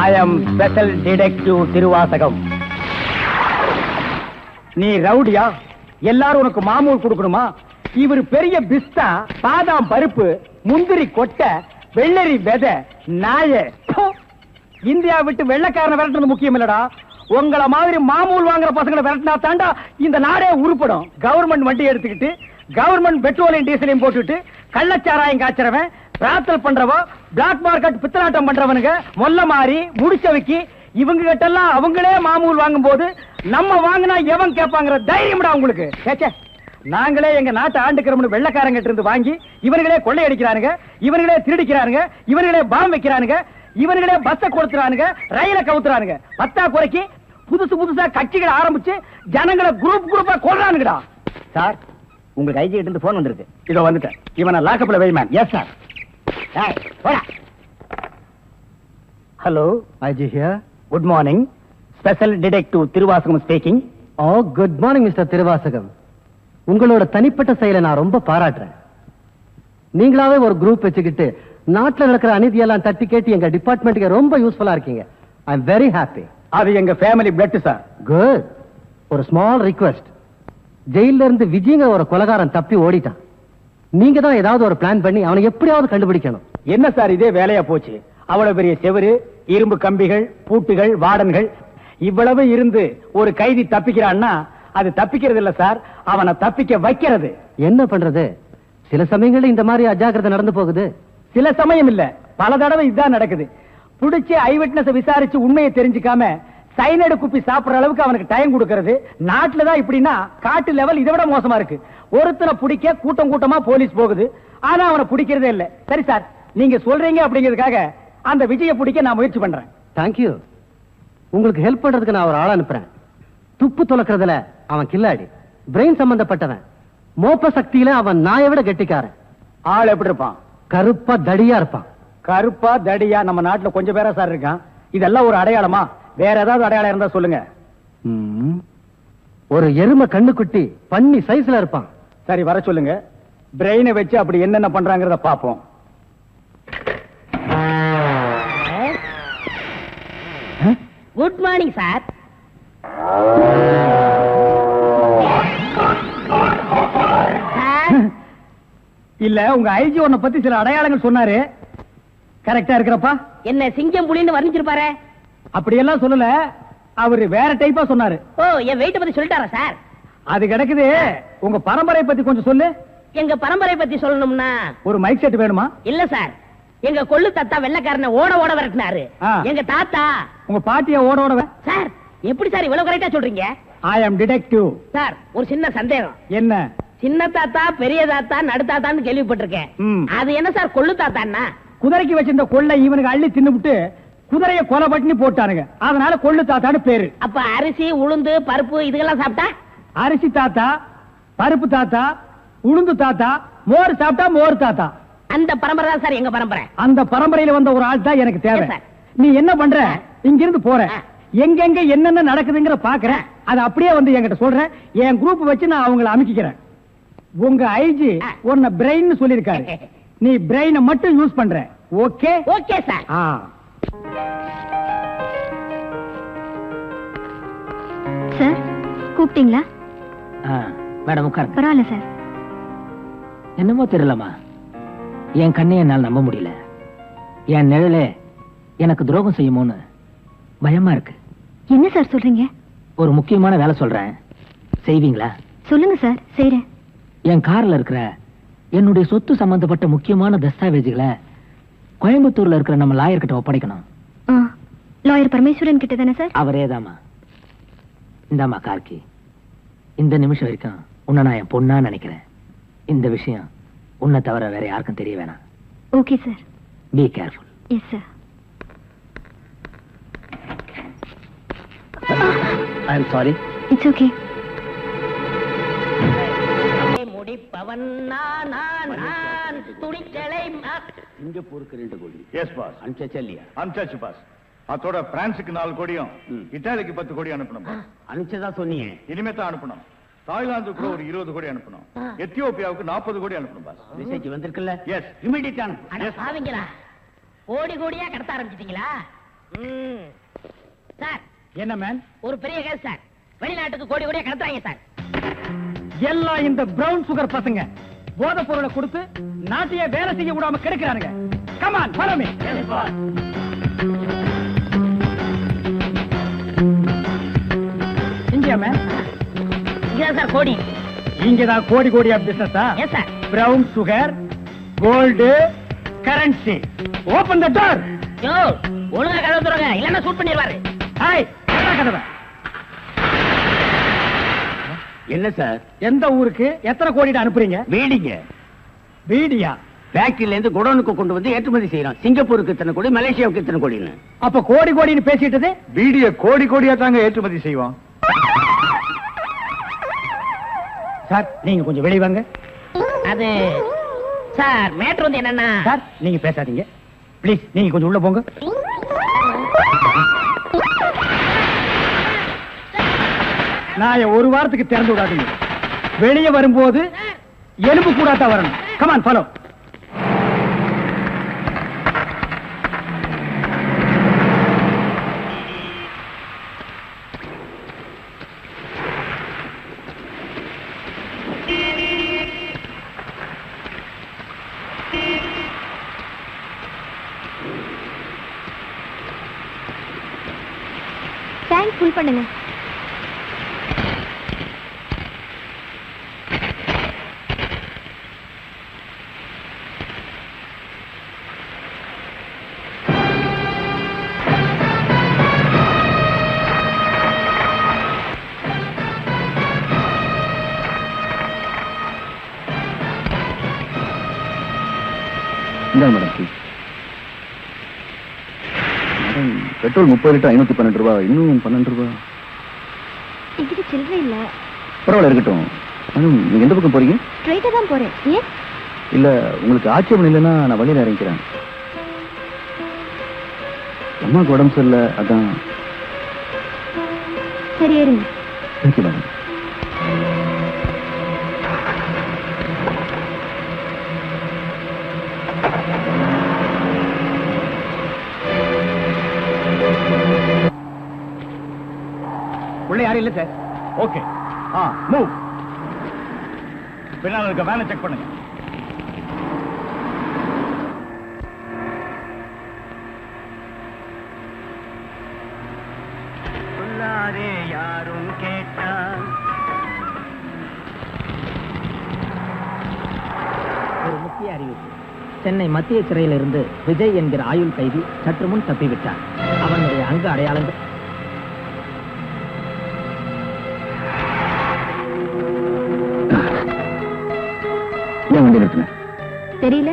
ஐ அம் special detective Thiruvasagam. நீ ரவுடியா? எல்லாரும் உனக்கு மாமூல் கொடுக்கணுமா? இவர் பெரிய பிஸ்தா, பாதாம் பருப்பு, முந்திரி கொட்டை, வெள்ளரி விதை, நாய. இந்தியா விட்டு வெள்ளைக்காரனை விரட்டுறது முக்கியம் இல்லடா. உங்களை மாதிரி மாமூல் வாங்குற பசங்களை விரட்டினா தாண்டா இந்த நாடே உருப்படும். கவர்மெண்ட் வண்டி எடுத்துக்கிட்டு கவர்மெண்ட் பெட்ரோலையும் டீசலையும் போட்டுட்டு கள்ளச்சாராயம் காய்ச்சறவன், பிரார்த்தல் பண்றவன், பிளாக் மார்க்கெட் பித்தலாட்டம் பண்றவனுங்க, மொல்ல மாறி முடிச்சவைக்கு இவங்க கிட்ட எல்லாம் அவங்களே மாமூல் வாங்கும் போது நம்ம வாங்கினா எவன் கேட்பாங்கிற தைரியம்டா உங்களுக்கு. கேச்சே, நாங்களே எங்க நாட்டை ஆண்டுக்கிறோம்னு வெள்ளைக்காரங்க இருந்து வாங்கி இவர்களே கொள்ளையடிக்கிறானுங்க, இவர்களே திருடிக்கிறானுங்க, இவர்களே பாம் வைக்கிறானுங்க, இவர்களே பஸ்ஸை கொடுத்துறானுங்க, ரயில கவுத்துறானுங்க. பத்தா குறைக்கு புதுசா கட்சிகளை ஆரம்பிச்சு ஜனங்களை குரூப்பா கொள்றானுங்கடா. சார், உங்களுக்கு ஐஜி கிட்ட இருந்து போன் வந்திருக்கு. இதோ வந்துட்டேன். இவனை லாக்கப்ல வை ma'am. Yes sir. Hello, IG here. Good morning. Special detective Thiruvasagam speaking. Oh, good morning mister Thiruvasagam. உங்களோட தனிப்பட்ட செயலை நான் ரொம்ப பாராட்டுறேன். நீங்களாவே ஒரு குரூப் வச்சுக்கிட்டு நாட்டில் நடக்கிற அநீதியெல்லாம் தட்டி கேட்டு எங்க டிபார்ட்மெண்ட்டுக்கு ரொம்ப யூஸ்ஃபுல்லா இருக்கீங்க. I am very happy. அது எங்க ஃபேமிலி பிளட் சார். குட். ஒரு ஸ்மால் ரிக்வெஸ்ட். ஜெயில இருந்து விஜயங்க ஒரு கொலைகாரன் தப்பி ஓடிட்டான். நீங்க தான் ஏதாவது ஒரு பிளான் பண்ணி அவனை எப்படியாவது கண்டுபிடிக்கணும். என்ன சார் இதே வேலையா போச்சு? அவ்வளவு பெரிய செவரு, இரும்பு கம்பிகள், பூட்டுகள், வார்டன்கள் இவ்வளவு இருந்து ஒரு கைதி தப்பிக்கிறான்னா அது தப்பிக்கிறது இல்ல சார், அவனை தப்பிக்க வைக்கிறது. என்ன பண்றது? சில சமயங்கள்ல இந்த மாதிரி அஜாக்கிரதை நடந்து போகுது. சில சமயம் இல்ல, பல தடவை இதுதான் நடக்குது. புடிச்சு ஐ விட்னஸ் விசாரிச்சு உண்மையை தெரிஞ்சுக்காம சைனடு குப்பி சாப்பிடுற அளவுக்கு அவனுக்கு டைம் கொடுக்கிறது. நாட்டுல தான் இப்படின்னா காட்டு லெவல் இதை விட மோசமா இருக்கு. ஒருத்தனை பிடிக்க கூட்டமா போலீஸ் போகுது, ஆனா அவனை பிடிக்கிறதே இல்ல. சரி சார், நீங்க சொல்றீங்க அப்படிங்கிறதுக்காக அந்த விஜய பிடிக்க நான் முயற்சி பண்றேன். தேங்க்யூ. உங்களுக்கு ஹெல்ப் பண்றதுக்கு நான் ஒரு ஆள் அனுப்புறேன். துப்பு துலக்கிறதுல அவன் கில்லாடி, பிரெயின் சம்பந்தப்பட்டவன், மோப்ப சக்தியில அவன் நாயை விட கெட்டிக்காரன். ஆள் எப்படி இருப்பான்? கருப்பா தடியா இருப்பான். கருப்பா தடியா நம்ம நாட்டுல கொஞ்சம் பேரா சார் இருக்கான். இதெல்லாம் ஒரு அடையாளமா? வேற ஏதாவது அடையாளம் இருந்தா சொல்லுங்க. ஒரு எருமை கண்ணுக்குட்டி பன்னி சைஸ்ல இருப்பான். சரி, வர சொல்லுங்க. பிரெயினை வச்சு அப்படி என்னென்ன பண்றாங்கறத பாப்போம். Good morning sir. இல்ல, உங்க ஐஜி உன்னை பத்தி சில அடையாளங்கள் சொன்னாரு. கரெக்டா இருக்கிறப்பா? என்ன சிங்கம் புலின்னு வர்ணிச்சிருப்பாரு? அப்படியெல்லாம் சொல்லல, அவரு வேற டைப்பா சொன்னாரு. ஓ, என் வெயிட்ட பத்தி சொல்லிட்டாரா சார்? அது கிடக்குது. உங்க பரம்பரை பத்தி கொஞ்சம் சொல்லு. எங்க பரம்பரை பத்தி சொல்லணும்னா ஒரு மைக் செட் வேணுமா? இல்ல சார், எங்க கொள்ளு தாத்தா வெள்ளைக்காரனை ஓட விரட்டினாரு. எங்க தாத்தா. உங்க பாட்டிய ஓட சார், எப்படி சார் இவ்வளவு கரெக்டா சொல்றீங்க? ஐ அம் டிடெக்டிவ். சார், ஒரு சின்ன சந்தேகம். என்ன? சின்ன தாத்தா, பெரிய தாத்தா, நடு தாத்தான்னு கேள்விப்பட்டிருக்கேன். அது என்ன சார் கொள்ளு தாத்தான்னா? குதிரைக்கு வச்சிருந்த கொள்ளை இவனுக்கு அள்ளி தின்னுபிட்டு குதிரைய கொலை பட்டினி போட்டானுங்க. அதனால கொள்ளு தாத்தான்னு பேரு. அப்ப அரிசி, உளுந்து, பருப்பு இதுக்கெல்லாம் சாப்பிட்டா? அரிசி தாத்தா, பருப்பு தாத்தா, உளுந்து தாத்தா, மோர் சாப்பிட்டா மோர் தாத்தா. அந்த பரம்பரை தான் சார் எங்க பரம்பரை. அந்த பரம்பரையில வந்த ஒரு ஆள் தான் எனக்கு தேவை. நீ என்ன பண்ற? இங்கிருந்து போற, எங்கெங்க என்னென்ன நடக்குதுங்கிற பாக்குறேன். அது அப்படியே வந்து என்கிட்ட சொல்றேன். என் குரூப் வச்சு நான் அவங்களை அமைக்கிறேன். உங்க ஐஜி உன்னை பிரெயின் சொல்லிருக்காரு. நீ பிரெயினை மட்டும் யூஸ் பண்ற. ஓகே? Okay sir. சார், கூப்பிட்டீங்களா? மேடம் உட்காருங்க. பரவாயில்ல சார். என்னமோ தெரியலமா, என் கண்ணை என்னால் நம்ப முடியல. என் நிழலே எனக்கு துரோகம் செய்யுமோன்னு பயமா இருக்கு. என்ன சார் சொல்றீங்க? ஒரு முக்கியமான வேலை சொல்றேன், செய்வீங்களா? சொல்லுங்க சார், செய்றேன். என் கார்ல இருக்கிற என்னுடைய சொத்து சம்பந்தப்பட்ட முக்கியமான தஸ்தாவேஜுகளை கோயம்புத்தூர்ல இருக்கிற நம்ம லாயர் கிட்ட ஒப்படைக்கணும். லாயர் பரமேஸ்வரன் கிட்ட தானே சார்? அவரேதாமா. இந்தாமா கார்கி, இந்த நிமிஷம் வரைக்கும் உன்னை நான் என் பொண்ணா நினைக்கிறேன். இந்த விஷயம் உன்னை தவிர வேற யாருக்கும் தெரிய வேணாம். Okay sir. Be careful. Yes sir. I am sorry. It's okay. முடிப்பவன் நான் துணிச்சலை சிங்கப்பூருக்கு 2 கோடி. Yes boss. அனுப்பிச்சாச்சு பாஸ். அதோட பிரான்ஸுக்கு 4 கோடியும் இத்தாலிக்கு 10 கோடி அனுப்பணும். அனுப்பிச்சதா சொன்னீங்க. இனிமே தான் அனுப்பணும். தாய்லாந்துக்கு ஒரு 20 கோடி அனுப்பணும். எத்தியோப்பியாவுக்கு 40 கோடி அனுப்பணும் பாஸ். மெசேஜ் வந்திருக்குல்ல? எஸ். இமிடியேட்டா பாவீங்களா? கோடி கோடியா கடத்த ஆரம்பிச்சிட்டீங்களா? சார் என்ன மேன்? ஒரு பெரிய கேஸ் சார். வெளிநாட்டுக்கு கோடி கோடியா கடத்துறாங்க சார். எல்லாம் இந்த பிரவுன் சுகர் பசங்க போதை பொருளை கொடுத்து நாட்டையே வேலை செய்ய விடாம கெடுக்கிறானுங்க. Come on follow me. இங்கயா மேன்? இங்கதான் சார் கோடி. இங்கதான் கோடி கோடியா பிசினஸா? Yes sir. Brown sugar, gold, currency. Open the door. Yo ஒழுங்கா கதவு திறங்க இல்லன்னா ஷூட் பண்ணிடுவாரு. ஹாய், கதவை. என்ன சார்? எந்த ஊருக்கு எத்தனை கோடிட்டு அனுப்புறீங்க? வீடிங்க. வீடியா? ஃபேக்டரியில இருந்து குடோனுக்கு கொண்டு வந்து ஏற்றுமதி செய்யறோம். சிங்கப்பூருக்கு இத்தனை கோடி, மலேசியாவுக்கு இத்தனை கோடின்னு. அப்ப கோடி கோடின்னு பேசிட்டது? வீடிய கோடி கோடியா தாங்க ஏற்றுமதி செய்வோம். சார் நீங்க கொஞ்சம் வெளிய வாங்க. அது சார் மேட்ரு வந்து என்னன்னா சார் நீங்க பேசாதீங்க ப்ளீஸ். நீங்க கொஞ்சம் உள்ள போங்க. நான் ஒரு வாரத்துக்கு திறந்து விடாதீங்க. வெளியே வரும்போது எலும்பு கூடாதான் வரணும். Come on follow. டேங்க் ஃபுல் பண்ணுங்க. இந்தாங்க madam please. Madam petrol 30 litre 512 ரூபாய். இன்னும் 12 ரூபாய். என்கிட்ட சில்லறை இல்ல. பரவாயில்ல இருக்கட்டும். மேடம் நீங்க எந்த பக்கம் போறீங்க? ஸ்ட்ரைட்டா தான் போறேன். ஏன்? இல்ல உங்களுக்கு ஆட்சேபம் இல்லைன்னா நான் வழியில இறங்கிக்கிறேன். அம்மாவுக்கு உடம்பு சரியில்லை அதான். சரி ஏறுங்க. Thank you madam. உள்ள யாரும் இல்ல சார். ஓகே. மூவ். பின்னால இருக்க வேனை செக் பண்ணுங்க. யாரும் கேட்டால் ஒரு முக்கிய அறிவிப்பு. சென்னை மத்திய சிறையில் இருந்து விஜய் என்கிற ஆயுள் கைதி சற்று முன் தப்பிவிட்டார். அவனுடைய அங்க அடையாளங்கள் ஏன் வண்டி நிறுத்தின? தெரியல.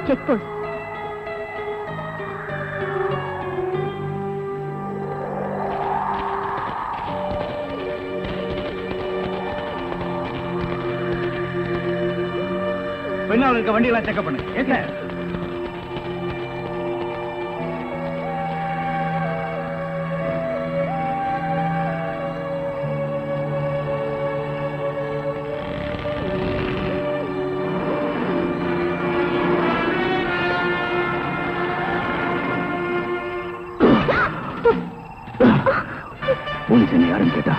Check post. பின்னால இருக்க வண்டியெல்லாம் செக்அப் பண்ணுங்க. Yes sir. போலீஸ் என்ன யாருன்னு கேட்டா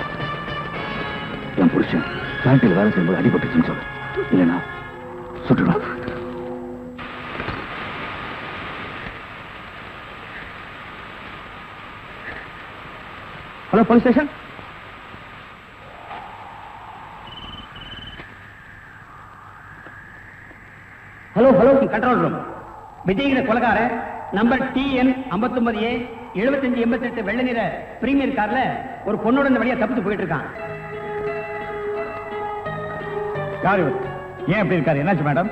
என் புருஷன் ஃபேக்டரியில் வேலை செய்யும்போது அடிபட்டுச்சுன்னு சொல்லு. இல்லைன்னா சுட்டுடும். Hello police station. Hello control room. விஜய்கிற கொலகார நம்பர் TN 59A 7588 வெள்ளை நிற பிரீமியர் கார்ல ஒரு பொண்ணோட இந்த வழியா தப்பிச்சு போயிட்டு இருக்கான். யாரு இவர்? ஏன் அப்படி இருக்காரு? என்னாச்சு மேடம்?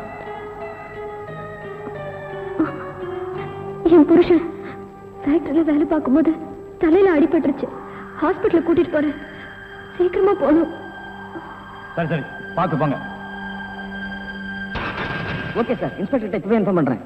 என் புருஷன் ஃபேக்டரியில வேலை பார்க்கும்போது தலையில அடிபட்டுருச்சு. ஹாஸ்பிட்டல் கூட்டிட்டு போறேன். சீக்கிரமா போகணும். சரி சரி பார்த்து போங்க. Okay sir. இன்ஸ்பெக்டர் இப்பவே இன்ஃபார்ம் பண்றேன்.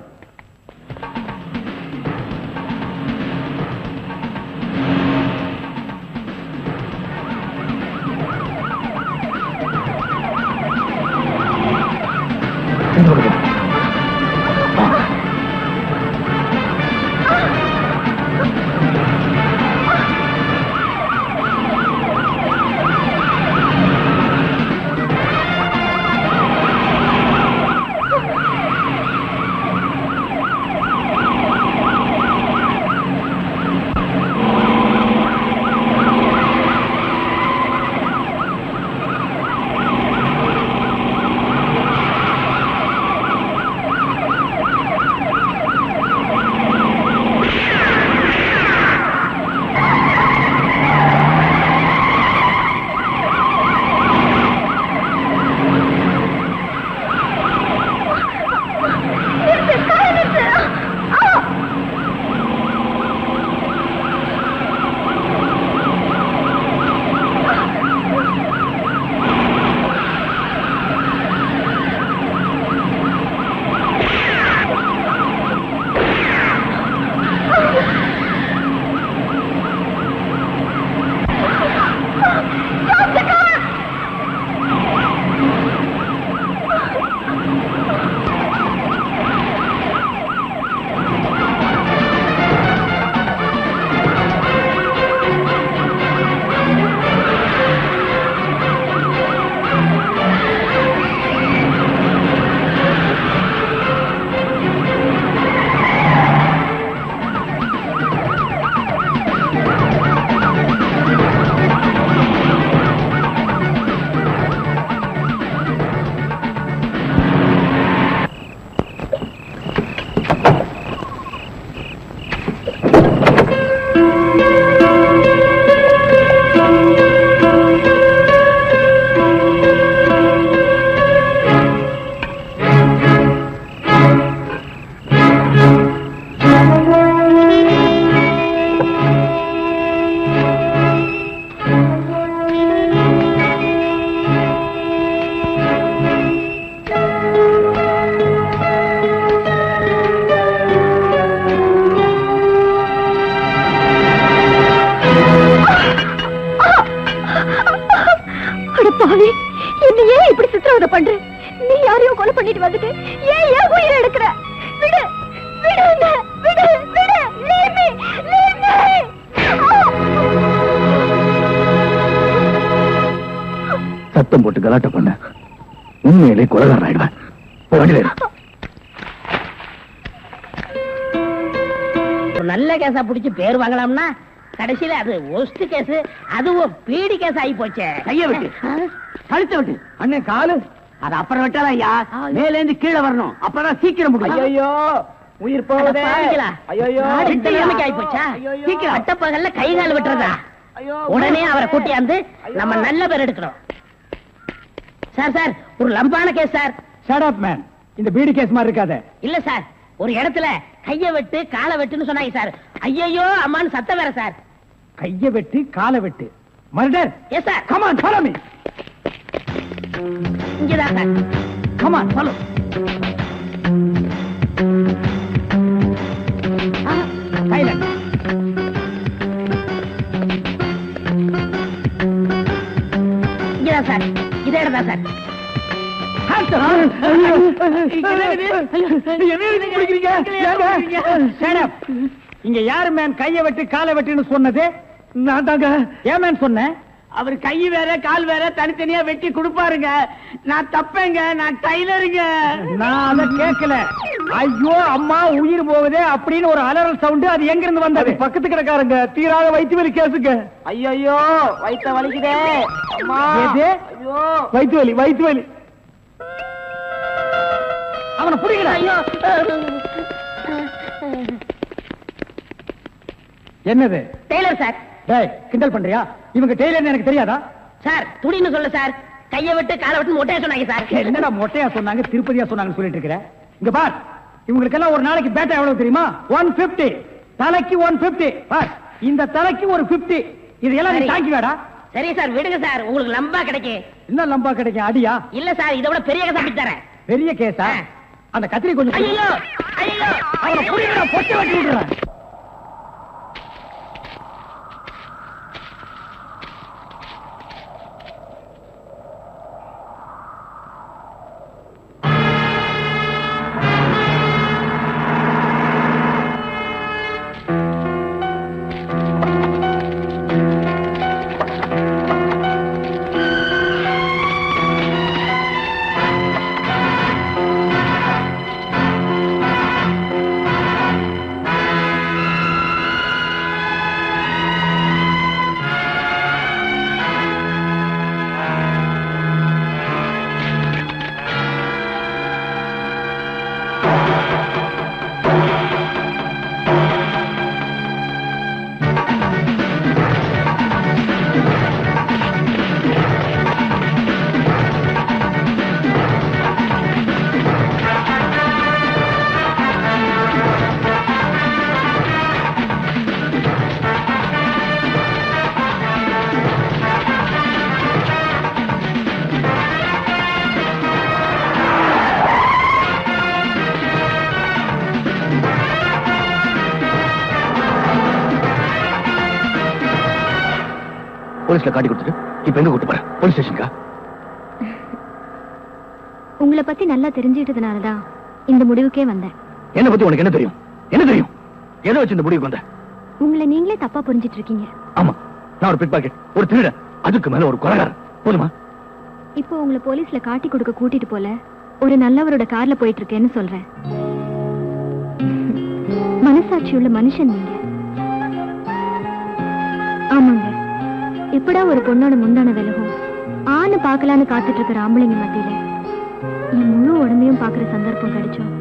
கூட்டிட்டு வந்துட்டு ஏன் ஏன் உயிரை எடுக்கிற? விடு விடு என்ன, விடு விடு, leave me, leave me. சத்தம் போட்டு கலாட்ட பண்ண உண்மையிலே கொலகாரன் ஆயிடுவேன். வண்டியில இரு. ஒரு நல்ல கேஸா புடிச்சு பேர் வாங்கலாம்னா கடைசியில அது ஒஸ்ட் கேஸ், அதுவும் பீடி கேஸ் ஆகி போச்சே. கைய விட்டு கழுத்த விட்டு அண்ணன் காலு அது அப்புறம் விட்டாதான் ஐயா மேல இருந்து கீழே வரணும், அப்பதான் சீக்கிரம் முடியும். ஐயோ உயிர் போகுதே. இந்த நிலைமைக்கு ஆகி போச்சா? சீக்கிரம் அட்டப்பகல்ல கை கால் விட்டுறதா? உடனே அவரை கூட்டியாந்து நம்ம நல்ல பேர் எடுக்கணும். சார் சார், ஒரு லம்பான case sir. Shut up man, இந்த பீடி கேஸ் மாதிரி இருக்காத. இல்ல சார், ஒரு இடத்துல கைய வெட்டு காலை வெட்டுன்னு சொன்னாங்க சார். ஐயோ அம்மான்னு சத்தம் வேற சார். கைய வெட்டு காலை வெட்டு murder. Yes sir. Come on follow me. இங்கதான் sir. Come on follow. Silent. இங்கதான் சார், இதே இடம் தான் சார். இங்க யாரு மேன் கைய வெட்டு காலை வெட்டுன்னு சொன்னது? நான் தாங்க. ஏன் மேன் சொன்னேன்? அவர் கை வேற கால் வேற தனித்தனியா வெட்டி கொடுப்பாருங்க. நான் தப்பேங்க, நான் டைலருங்க. நான் அத கேட்கல. ஐயோ அம்மா உயிர் போகுதே அப்படின்னு ஒரு அலறல் சவுண்ட், அது எங்க இருந்து வந்தது? பக்கத்து கிடக்காரங்க தீராத வயிற்று வலி கேசுங்க. ஐயோ வயிற்று வலிக்குதே. வயிற்று வலி வயிற்று வலி. அவனை புடிக்கல. ஐயோ என்னது? Tailor sir. டேய் கிண்டல் பண்றியா? இவங்க டெய்லர்னு எனக்கு தெரியாதா? சார் துணின்னு சொல்ல சார். கைய விட்டு காலை விட்டு மொட்டையா சொன்னாங்க சார். என்னடா மொட்டையா சொன்னாங்க திருப்பதியா சொன்னாங்கன்னு சொல்லிட்டு இருக்கிற? இங்க பார், இவங்களுக்கெல்லாம் ஒரு நாளைக்கு பேட்டா எவ்வளவு தெரியுமா? 150. தலைக்கு 150. பார், இந்த தலைக்கு ஒரு 50. இதெல்லாம் நீ தாங்கி வேடா. சரி சார், விடுங்க சார், உங்களுக்கு லம்பா கிடைக்கும். என்ன லம்பா கிடைக்கும்? அடியா? இல்ல சார், இதை விட பெரிய கதை அப்படி தரேன். பெரிய கேஸா? அந்த கத்திரி கொஞ்சம் கொடு. ஐயோ ஐயோ, அவனை புடிங்கடா, பொட்டி வெட்டி விடுறேன். போலீஸ்ல காட்டி கொடுத்துட்டு இப்ப எங்க கூட்டு போற? போலீஸ் ஸ்டேஷனுக்கா? உங்களை பத்தி நல்லா தெரிஞ்சுக்கிட்டதுனாலதான் இந்த முடிவுக்கே வந்தேன். என்ன பத்தி உனக்கு என்ன தெரியும்? என்ன தெரியும்? எதை வச்சு இந்த முடிவுக்கு வந்த? உங்களை நீங்களே தப்பா புரிஞ்சிட்டு இருக்கீங்க. ஆமா, நான் ஒரு பிக் பாக்கெட், ஒரு திருட, அதுக்கு மேல ஒரு கொலைகாரன். போதுமா? இப்போ உங்களை போலீஸ்ல காட்டி கொடுக்க கூட்டிட்டு போல ஒரு நல்லவரோட கார்ல போயிட்டு இருக்கேன்னு சொல்றேன். மனசாட்சி உள்ள மனுஷன் நீங்க. ஆமாங்க, எப்படா ஒரு பொண்ணோட முந்தான விலகும் ஆணு பாக்கலான்னு காத்துட்டு இருக்கிற ஆம்பளைங்க மத்தியில என் முழு உடம்பையும் பாக்குற சந்தர்ப்பம் கிடைச்சோம்.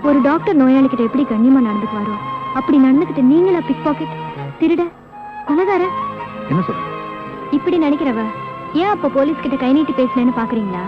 ஒரு டாக்டர் நோயாளிகிட்ட எப்படி கண்ணியமா நடந்துக்குவாரோ அப்படி நடந்துகிட்ட நீங்களா பிக் பாக்கெட், திருட, கொலைகார? என்ன சொல்ற? இப்படி நினைக்கிறவ ஏன் அப்ப போலீஸ் கிட்ட கை நீட்டி பேசினேன்னு பாக்குறீங்களா?